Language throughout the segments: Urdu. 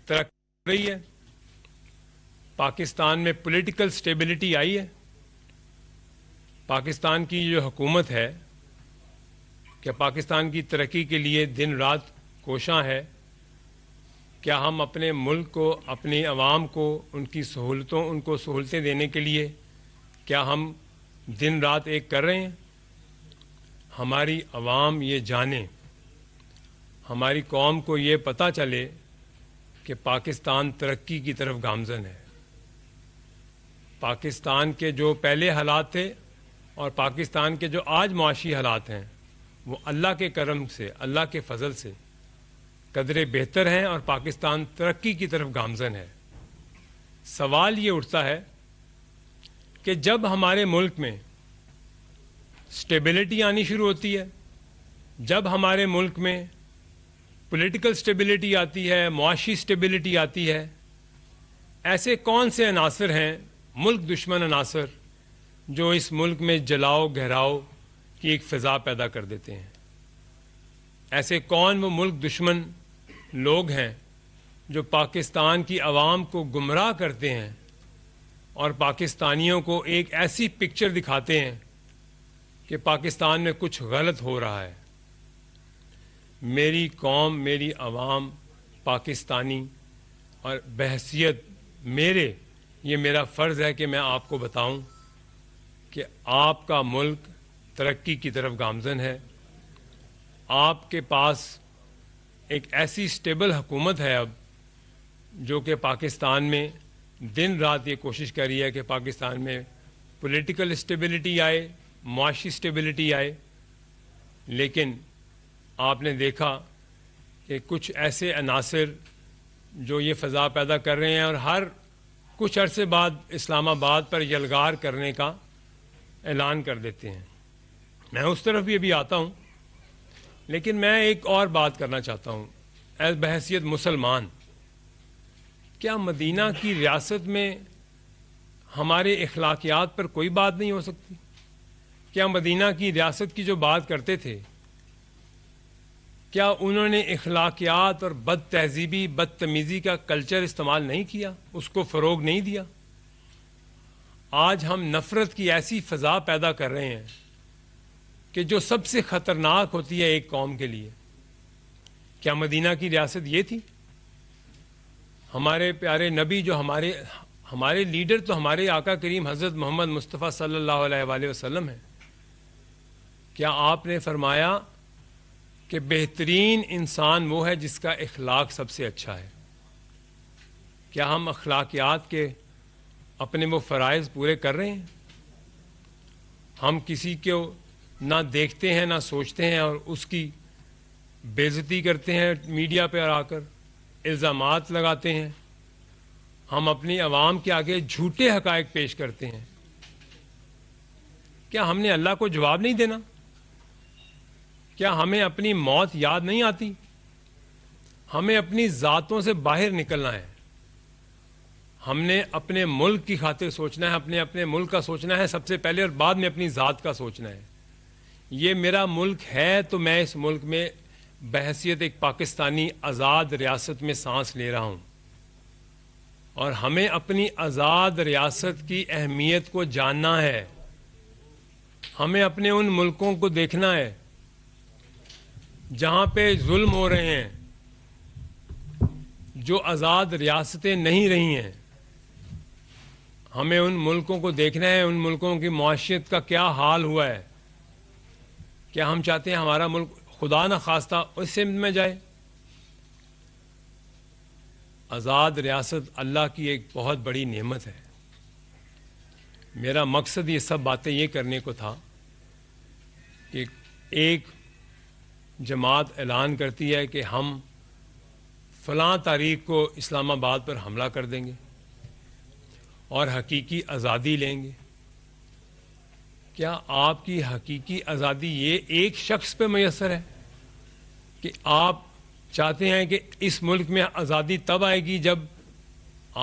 ترقی رہی ہے, پاکستان میں پولیٹیکل سٹیبلٹی آئی ہے. پاکستان کی جو حکومت ہے کہ پاکستان کی ترقی کے لیے دن رات کوشاں ہے. کیا ہم اپنے ملک کو, اپنی عوام کو, ان کو سہولتیں دینے کے لیے کیا ہم دن رات ایک کر رہے ہیں؟ ہماری عوام یہ جانے, ہماری قوم کو یہ پتہ چلے کہ پاکستان ترقی کی طرف گامزن ہے. پاکستان کے جو پہلے حالات تھے اور پاکستان کے جو آج معاشی حالات ہیں وہ اللہ کے کرم سے, اللہ کے فضل سے قدرے بہتر ہیں اور پاکستان ترقی کی طرف گامزن ہے. سوال یہ اٹھتا ہے کہ جب ہمارے ملک میں سٹیبلٹی آنی شروع ہوتی ہے, جب ہمارے ملک میں پولیٹیکل سٹیبلٹی آتی ہے, معاشی سٹیبلٹی آتی ہے, ایسے کون سے عناصر ہیں ملک دشمن عناصر جو اس ملک میں جلاؤ گہراؤ کی ایک فضا پیدا کر دیتے ہیں؟ ایسے کون وہ ملک دشمن لوگ ہیں جو پاکستان کی عوام کو گمراہ کرتے ہیں اور پاکستانیوں کو ایک ایسی پکچر دکھاتے ہیں کہ پاکستان میں کچھ غلط ہو رہا ہے؟ میری قوم, میری عوام پاکستانی, اور بحیثیت میرے یہ میرا فرض ہے کہ میں آپ کو بتاؤں کہ آپ کا ملک ترقی کی طرف گامزن ہے. آپ کے پاس ایک ایسی سٹیبل حکومت ہے اب جو کہ پاکستان میں دن رات یہ کوشش کر رہی ہے کہ پاکستان میں پولیٹیکل سٹیبلٹی آئے, معاشی سٹیبلٹی آئے. لیکن آپ نے دیکھا کہ کچھ ایسے عناصر جو یہ فضا پیدا کر رہے ہیں اور ہر کچھ عرصے بعد اسلام آباد پر یلغار کرنے کا اعلان کر دیتے ہیں. میں اس طرف بھی ابھی آتا ہوں, لیکن میں ایک اور بات کرنا چاہتا ہوں. ایز بحیثیت مسلمان, کیا مدینہ کی ریاست میں ہمارے اخلاقیات پر کوئی بات نہیں ہو سکتی؟ کیا مدینہ کی ریاست کی جو بات کرتے تھے, کیا انہوں نے اخلاقیات اور بد تہذیبی, بدتمیزی کا کلچر استعمال نہیں کیا, اس کو فروغ نہیں دیا؟ آج ہم نفرت کی ایسی فضا پیدا کر رہے ہیں کہ جو سب سے خطرناک ہوتی ہے ایک قوم کے لیے. کیا مدینہ کی ریاست یہ تھی؟ ہمارے پیارے نبی جو ہمارے لیڈر تو ہمارے آقا کریم حضرت محمد مصطفیٰ صلی اللہ علیہ وآلہ وسلم ہیں. کیا آپ نے فرمایا کہ بہترین انسان وہ ہے جس کا اخلاق سب سے اچھا ہے؟ کیا ہم اخلاقیات کے اپنے وہ فرائض پورے کر رہے ہیں؟ ہم کسی کو نہ دیکھتے ہیں نہ سوچتے ہیں اور اس کی بے عزتی کرتے ہیں, میڈیا پہ آ کر الزامات لگاتے ہیں. ہم اپنی عوام کے آگے جھوٹے حقائق پیش کرتے ہیں. کیا ہم نے اللہ کو جواب نہیں دینا؟ کیا ہمیں اپنی موت یاد نہیں آتی؟ ہمیں اپنی ذاتوں سے باہر نکلنا ہے. ہم نے اپنے ملک کی خاطر سوچنا ہے, اپنے ملک کا سوچنا ہے سب سے پہلے, اور بعد میں اپنی ذات کا سوچنا ہے. یہ میرا ملک ہے تو میں اس ملک میں بحیثیت ایک پاکستانی آزاد ریاست میں سانس لے رہا ہوں, اور ہمیں اپنی آزاد ریاست کی اہمیت کو جاننا ہے. ہمیں اپنے ان ملکوں کو دیکھنا ہے جہاں پہ ظلم ہو رہے ہیں, جو آزاد ریاستیں نہیں رہی ہیں. ہمیں ان ملکوں کو دیکھنا ہے, ان ملکوں کی معاشیت کا کیا حال ہوا ہے. کیا ہم چاہتے ہیں ہمارا ملک خدا نہ خواستہ اس سمت میں جائے؟ آزاد ریاست اللہ کی ایک بہت بڑی نعمت ہے. میرا مقصد یہ سب باتیں یہ کرنے کو تھا کہ ایک جماعت اعلان کرتی ہے کہ ہم فلاں تاریخ کو اسلام آباد پر حملہ کر دیں گے اور حقیقی آزادی لیں گے. کیا آپ کی حقیقی آزادی یہ ایک شخص پہ میسر ہے کہ آپ چاہتے ہیں کہ اس ملک میں آزادی تب آئے گی جب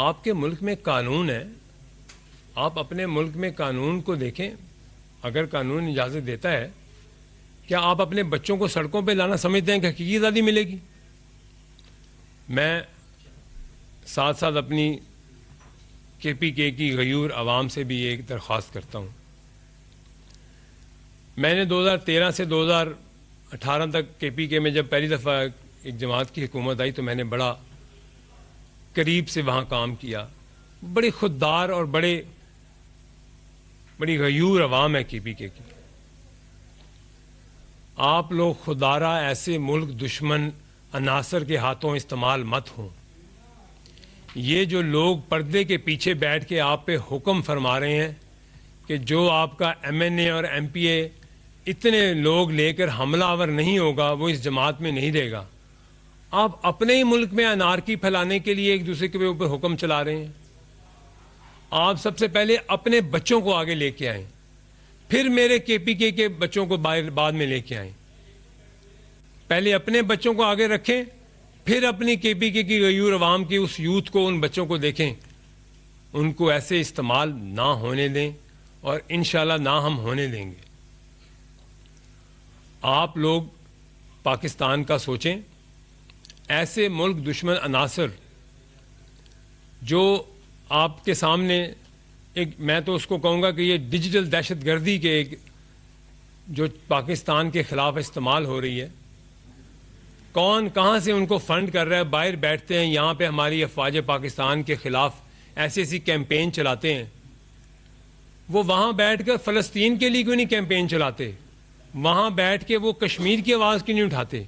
آپ کے ملک میں قانون ہے؟ آپ اپنے ملک میں قانون کو دیکھیں. اگر قانون اجازت دیتا ہے, کیا آپ اپنے بچوں کو سڑکوں پہ لانا سمجھتے ہیں کہ حقیقی آزادی ملے گی؟ میں ساتھ ساتھ اپنی KPK کی غیور عوام سے بھی ایک درخواست کرتا ہوں. میں نے 2013 سے 2018 تک KPK میں جب پہلی دفعہ ایک جماعت کی حکومت آئی تو میں نے بڑا قریب سے وہاں کام کیا. بڑی خوددار اور بڑی غیور عوام ہے KPK کی. آپ لوگ خوددارہ ایسے ملک دشمن عناصر کے ہاتھوں استعمال مت ہوں. یہ جو لوگ پردے کے پیچھے بیٹھ کے آپ پہ حکم فرما رہے ہیں کہ جو آپ کا MNA اور MPA اتنے لوگ لے کر حملہ آور نہیں ہوگا وہ اس جماعت میں نہیں دے گا. آپ اپنے ہی ملک میں انارکی پھیلانے کے لیے ایک دوسرے کے اوپر حکم چلا رہے ہیں. آپ سب سے پہلے اپنے بچوں کو آگے لے کے آئیں, پھر میرے KPK کے بچوں کو بعد میں لے کے آئیں. پہلے اپنے بچوں کو آگے رکھیں, پھر اپنی KPK کی غیور عوام کی اس یوتھ کو, ان بچوں کو دیکھیں. ان کو ایسے استعمال نہ ہونے دیں اور انشاءاللہ نہ ہم ہونے دیں گے. آپ لوگ پاکستان کا سوچیں. ایسے ملک دشمن عناصر جو آپ کے سامنے میں تو اس کو کہوں گا کہ یہ ڈیجیٹل دہشت گردی کے جو پاکستان کے خلاف استعمال ہو رہی ہے, کون کہاں سے ان کو فنڈ کر رہا ہے. باہر بیٹھتے ہیں یہاں پہ ہماری افواج پاکستان کے خلاف ایسی کیمپین چلاتے ہیں. وہ وہاں بیٹھ کر فلسطین کے لیے کیوں نہیں کیمپین چلاتے؟ وہاں بیٹھ کے وہ کشمیر کی آواز کیوں نہیں اٹھاتے؟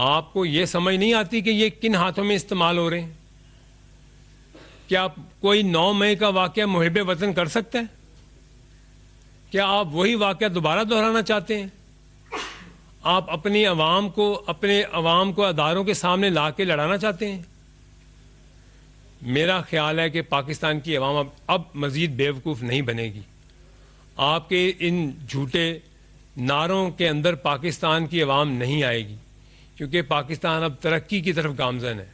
آپ کو یہ سمجھ نہیں آتی کہ یہ کن ہاتھوں میں استعمال ہو رہے ہیں؟ کیا کوئی 9 مئی کا واقعہ محب وطن کر سکتا ہے؟ کیا آپ وہی واقعہ دوبارہ دہرانا چاہتے ہیں؟ آپ اپنے عوام کو اداروں کے سامنے لا کے لڑانا چاہتے ہیں؟ میرا خیال ہے کہ پاکستان کی عوام اب مزید بیوقوف نہیں بنے گی. آپ کے ان جھوٹے نعروں کے اندر پاکستان کی عوام نہیں آئے گی, کیونکہ پاکستان اب ترقی کی طرف گامزن ہے.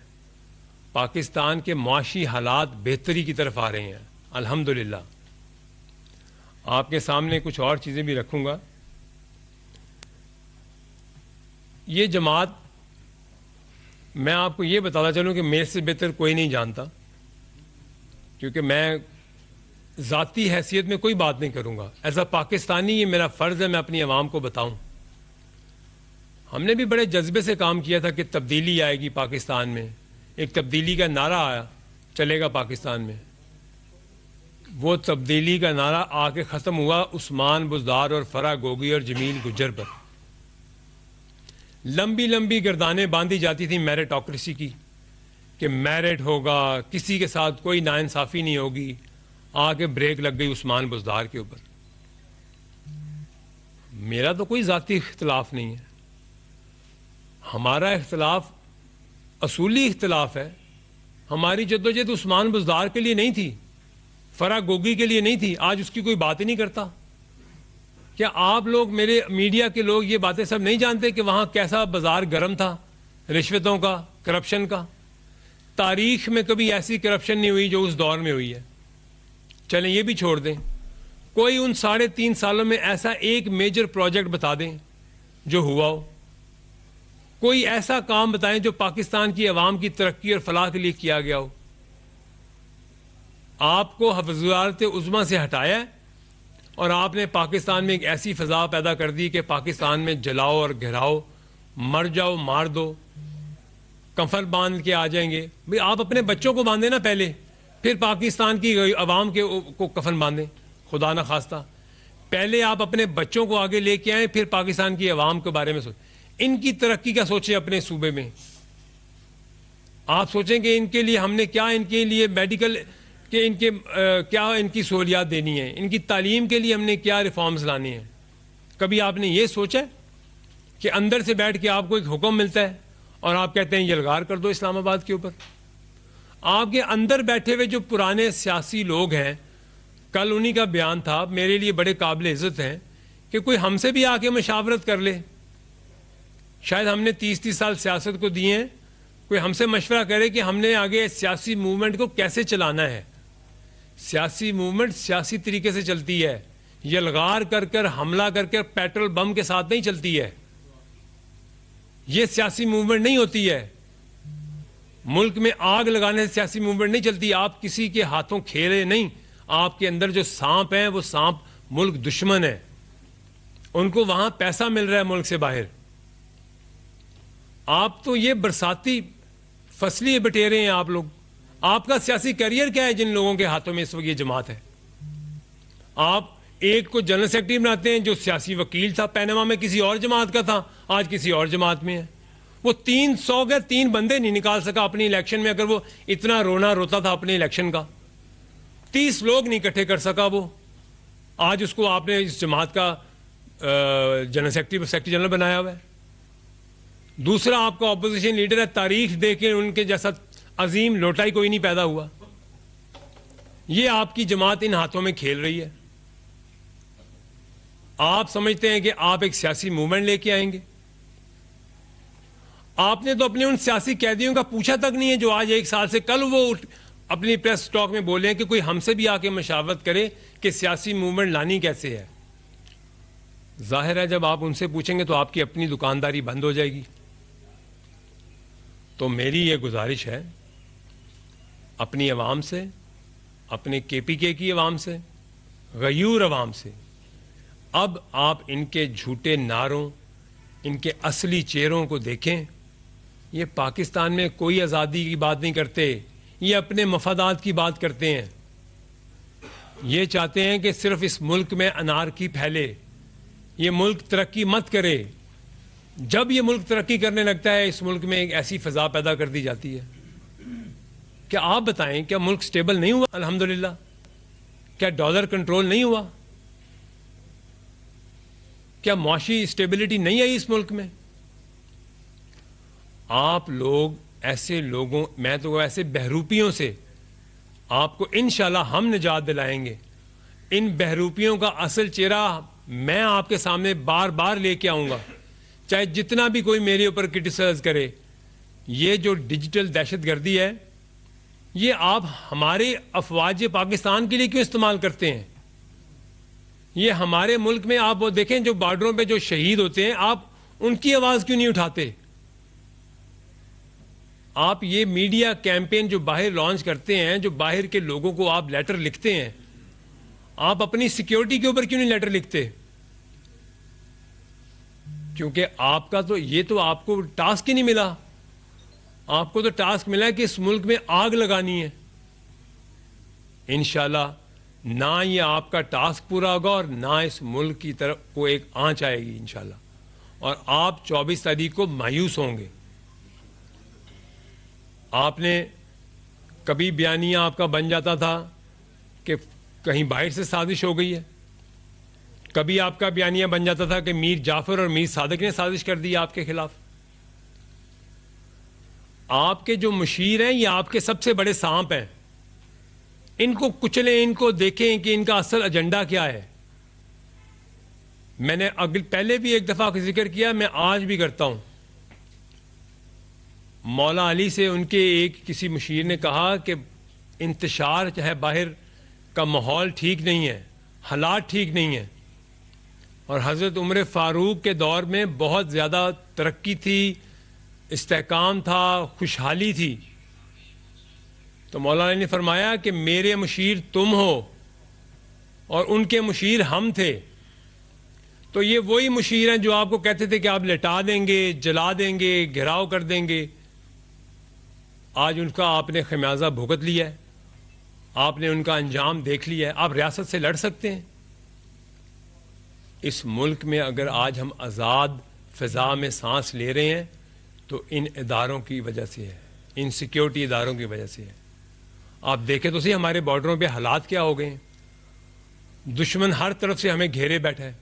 پاکستان کے معاشی حالات بہتری کی طرف آ رہے ہیں الحمدللہ. آپ کے سامنے کچھ اور چیزیں بھی رکھوں گا. یہ جماعت, میں آپ کو یہ بتاتا چلوں کہ میرے سے بہتر کوئی نہیں جانتا, کیونکہ میں ذاتی حیثیت میں کوئی بات نہیں کروں گا. ایز اے پاکستانی یہ میرا فرض ہے میں اپنی عوام کو بتاؤں. ہم نے بھی بڑے جذبے سے کام کیا تھا کہ تبدیلی آئے گی پاکستان میں. ایک تبدیلی کا نعرہ آیا, چلے گا پاکستان میں. وہ تبدیلی کا نعرہ آ کے ختم ہوا عثمان بزدار اور فرح گوگی اور جمیل گجر پر. لمبی گردانیں باندھی جاتی تھیں میرٹوکریسی کی کہ میرٹ ہوگا, کسی کے ساتھ کوئی ناانصافی نہیں ہوگی. آ کے بریک لگ گئی عثمان بزدار کے اوپر. میرا تو کوئی ذاتی اختلاف نہیں ہے. ہمارا اختلاف اصولی اختلاف ہے. ہماری جدوجہد عثمان بزدار کے لیے نہیں تھی, فرح گوگی کے لیے نہیں تھی. آج اس کی کوئی بات ہی نہیں کرتا. کیا آپ لوگ, میرے میڈیا کے لوگ, یہ باتیں سب نہیں جانتے کہ وہاں کیسا بازار گرم تھا رشوتوں کا, کرپشن کا؟ تاریخ میں کبھی ایسی کرپشن نہیں ہوئی جو اس دور میں ہوئی ہے. چلیں یہ بھی چھوڑ دیں. کوئی ان 3.5 سالوں میں ایسا ایک میجر پروجیکٹ بتا دیں جو ہوا ہو. کوئی ایسا کام بتائیں جو پاکستان کی عوام کی ترقی اور فلاح کے لیے کیا گیا ہو. آپ کو وزارت عظمیٰ سے ہٹایا اور آپ نے پاکستان میں ایک ایسی فضا پیدا کر دی کہ پاکستان میں جلاؤ اور گھراؤ, مر جاؤ, مار دو, کفن باندھ کے آ جائیں گے. بھئی آپ اپنے بچوں کو باندھیں نا پہلے, پھر پاکستان کی عوام کو کفن باندھیں. خدا نہ خواستہ پہلے آپ اپنے بچوں کو آگے لے کے آئیں, پھر پاکستان کی عوام کے بارے میں سوچیں. ان کی ترقی کا سوچیں اپنے صوبے میں. آپ سوچیں کہ ان کے لیے ہم نے کیا, ان کے لیے میڈیکل کہ ان کے کیا ان کی سہولیات دینی ہیں, ان کی تعلیم کے لیے ہم نے کیا ریفارمز لانے ہیں. کبھی آپ نے یہ سوچا کہ اندر سے بیٹھ کے آپ کو ایک حکم ملتا ہے اور آپ کہتے ہیں یلغار کر دو اسلام آباد کے اوپر؟ آپ کے اندر بیٹھے ہوئے جو پرانے سیاسی لوگ ہیں, کل انہی کا بیان تھا, میرے لیے بڑے قابل عزت ہیں, کہ کوئی ہم سے بھی آ کے مشاورت کر لے. شاید ہم نے 30 سال سیاست کو دیے ہیں, کوئی ہم سے مشورہ کرے کہ ہم نے آگے سیاسی موومنٹ کو کیسے چلانا ہے. سیاسی موومنٹ سیاسی طریقے سے چلتی ہے, یلغار کر کر, حملہ کر کر, پیٹرول بم کے ساتھ نہیں چلتی ہے. یہ سیاسی موومنٹ نہیں ہوتی ہے. ملک میں آگ لگانے سے سیاسی موومنٹ نہیں چلتی. آپ کسی کے ہاتھوں کھیلے نہیں. آپ کے اندر جو سانپ ہیں وہ سانپ ملک دشمن ہے. ان کو وہاں پیسہ مل رہا ہے ملک سے باہر. آپ تو یہ برساتی فصلی بٹیرے ہیں آپ لوگ. آپ کا سیاسی کیریئر کیا ہے جن لوگوں کے ہاتھوں میں اس وقت یہ جماعت ہے؟ آپ ایک کو جنرل سیکرٹری بناتے ہیں جو سیاسی وکیل تھا پینما میں, کسی اور جماعت کا تھا, آج کسی اور جماعت میں ہے. وہ 300 کے 3 بندے نہیں نکال سکا اپنی الیکشن میں. اگر وہ اتنا رونا روتا تھا اپنے الیکشن کا, 30 لوگ نہیں اکٹھے کر سکا وہ. آج اس کو آپ نے اس جماعت کا جنرل سیکرٹری جنرل بنایا ہوا ہے. دوسرا آپ کا اپوزیشن لیڈر ہے, تاریخ دے کے ان کے جیسا عظیم لوٹائی کوئی نہیں پیدا ہوا. یہ آپ کی جماعت ان ہاتھوں میں کھیل رہی ہے. آپ سمجھتے ہیں کہ آپ ایک سیاسی موومنٹ لے کے آئیں گے. آپ نے تو اپنے ان سیاسی قیدیوں کا پوچھا تک نہیں ہے جو آج 1 سال سے, کل وہ اپنی پریس ٹاک میں بولے ہیں کہ کوئی ہم سے بھی آ کے مشاورت کرے کہ سیاسی موومنٹ لانی کیسے ہے. ظاہر ہے جب آپ ان سے پوچھیں گے تو آپ کی اپنی دکانداری بند ہو جائے گی. تو میری یہ گزارش ہے اپنی عوام سے, اپنے KPK کی عوام سے, غیور عوام سے, اب آپ ان کے جھوٹے نعروں, ان کے اصلی چہروں کو دیکھیں. یہ پاکستان میں کوئی آزادی کی بات نہیں کرتے, یہ اپنے مفادات کی بات کرتے ہیں. یہ چاہتے ہیں کہ صرف اس ملک میں انارکی پھیلے, یہ ملک ترقی مت کرے. جب یہ ملک ترقی کرنے لگتا ہے اس ملک میں ایک ایسی فضا پیدا کر دی جاتی ہے. کیا آپ بتائیں, کیا ملک سٹیبل نہیں ہوا؟ الحمدللہ. کیا ڈالر کنٹرول نہیں ہوا؟ کیا معاشی اسٹیبلٹی نہیں آئی اس ملک میں؟ آپ لوگ ایسے لوگوں, میں تو ایسے بہروپیوں سے آپ کو انشاءاللہ ہم نجات دلائیں گے. ان بہروپیوں کا اصل چہرہ میں آپ کے سامنے بار بار لے کے آؤں گا, چاہے جتنا بھی کوئی میرے اوپر کرٹیسائز کرے. یہ جو ڈیجیٹل دہشت گردی ہے یہ آپ ہمارے افواج پاکستان کے لیے کیوں استعمال کرتے ہیں؟ یہ ہمارے ملک میں آپ وہ دیکھیں جو بارڈروں پہ جو شہید ہوتے ہیں, آپ ان کی آواز کیوں نہیں اٹھاتے؟ آپ یہ میڈیا کیمپین جو باہر لانچ کرتے ہیں, جو باہر کے لوگوں کو آپ لیٹر لکھتے ہیں, آپ اپنی سیکیورٹی کے اوپر کیوں نہیں لیٹر لکھتے؟ کیونکہ آپ کا تو یہ تو آپ کو ٹاسک ہی نہیں ملا. آپ کو تو ٹاسک ملا ہے کہ اس ملک میں آگ لگانی ہے. انشاءاللہ نہ یہ آپ کا ٹاسک پورا ہوگا اور نہ اس ملک کی طرف کو ایک آنچ آئے گی انشاءاللہ. اور آپ 24 تاریخ کو مایوس ہوں گے. آپ نے کبھی بیانیہ آپ کا بن جاتا تھا کہ کہیں باہر سے سازش ہو گئی ہے, کبھی آپ کا بیانیہ بن جاتا تھا کہ میر جعفر اور میر صادق نے سازش کر دی آپ کے خلاف. آپ کے جو مشیر ہیں یہ آپ کے سب سے بڑے سانپ ہیں. ان کو کچلیں, ان کو دیکھیں کہ ان کا اصل ایجنڈا کیا ہے. میں نے پہلے بھی ایک دفعہ ذکر کیا, میں آج بھی کرتا ہوں. مولا علی سے ان کے ایک کسی مشیر نے کہا کہ انتشار چاہے باہر کا ماحول ٹھیک نہیں ہے, حالات ٹھیک نہیں ہیں, اور حضرت عمر فاروق کے دور میں بہت زیادہ ترقی تھی, استحکام تھا, خوشحالی تھی. تو مولانا نے فرمایا کہ میرے مشیر تم ہو اور ان کے مشیر ہم تھے. تو یہ وہی مشیر ہیں جو آپ کو کہتے تھے کہ آپ لٹا دیں گے, جلا دیں گے, گھراؤ کر دیں گے. آج ان کا آپ نے خمیازہ بھگت لیا ہے, آپ نے ان کا انجام دیکھ لیا ہے. آپ ریاست سے لڑ سکتے ہیں. اس ملک میں اگر آج ہم آزاد فضا میں سانس لے رہے ہیں تو ان اداروں کی وجہ سے ہے, ان سیکیورٹی اداروں کی وجہ سے ہے. آپ دیکھیں تو صحیح ہمارے بارڈروں پہ حالات کیا ہو گئے ہیں. دشمن ہر طرف سے ہمیں گھیرے بیٹھا ہے.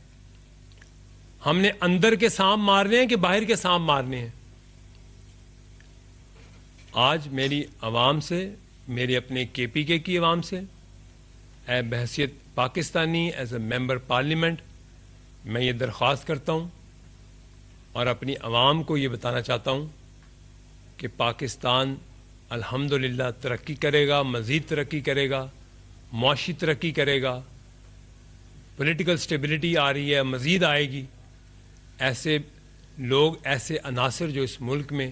ہم نے اندر کے سانپ مارنے ہیں کہ باہر کے سانپ مارنے ہیں؟ آج میری عوام سے, میرے اپنے KPK کی عوام سے, اے بحیثیت Pakistani, as a member parliament, میں یہ درخواست کرتا ہوں اور اپنی عوام کو یہ بتانا چاہتا ہوں کہ پاکستان الحمدللہ ترقی کرے گا, مزید ترقی کرے گا, معاشی ترقی کرے گا, پولیٹیکل سٹیبلٹی آ رہی ہے, مزید آئے گی. ایسے لوگ, ایسے عناصر جو اس ملک میں